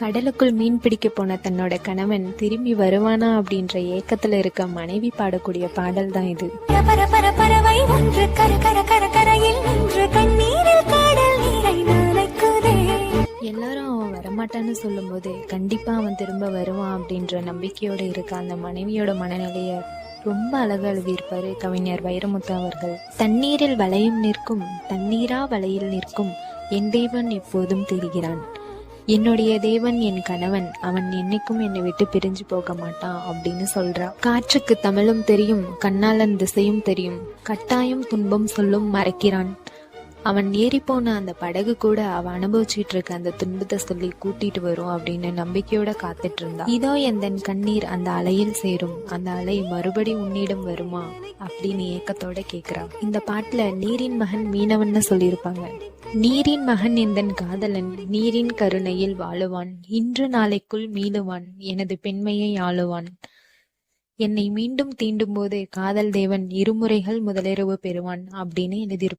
கடலுக்குள் மீன் பிடிக்க போன தன்னோட கணவன் திரும்பி வருவானா அப்படின்ற ஏக்கத்துல இருக்க மனைவி பாடக்கூடிய பாடல் தான் இது. பறவை ஒன்று கரையில் நின்று கண்ணீரில் கடல் நீரை நனைக்குதே. எல்லாரும் அவன் வரமாட்டான்னு சொல்லும் போது கண்டிப்பா அவன் திரும்ப வருவான் அப்படின்ற நம்பிக்கையோட இருக்க அந்த மனைவியோட மனநிலைய ரொம்ப அழகா எழுதியிருப்பாரு கவிஞர் வைரமுத்து அவர்கள். தண்ணீரில் வளையும் நிற்கும், தண்ணீரா வலையில் நிற்கும் என் தேவன் எப்போதும் தெரிகிறான். என்னுடைய தேவன் என் கணவன், அவன் என்னைக்கும் என்னை விட்டு பிரிஞ்சு போக மாட்டான் அப்படின்னு சொல்றா. காற்றுக்கு தமிழும் தெரியும், கண்ணாளன் திசையும் தெரியும், கட்டாயம் துன்பம் சொல்லும் மறைக்கிறான். அவன் ஏறி போன அந்த படகு கூட அவன் அனுபவிச்சுட்டு இருக்க அந்த துன்பத்தை சொல்லி கூட்டிட்டு வரும் அப்படின்னு நம்பிக்கையோட காத்துட்டு இருந்தா. இதோ எந்தன் கண்ணீர் அந்த அலையில் சேரும், அந்த அலை மறுபடி உன்னிடம் வருமா அப்படின்னு ஏக்கத்தோட கேக்குறா. இந்த பாட்டுல நீரின் மகன் மீனவன்னு சொல்லியிருப்பாங்க. நீரின் மகன் எந்தன் காதலன், நீரின் கருணையில் வாழுவான், இன்று நாளைக்குள் மீளுவான், எனது பெண்மையை ஆளுவான். என்னை மீண்டும் தீண்டும் போது காதல் தேவன் இருமுறைகள் முதலிரவு பெறுவான் அப்படின்னு எழுதியிருப்பாங்க.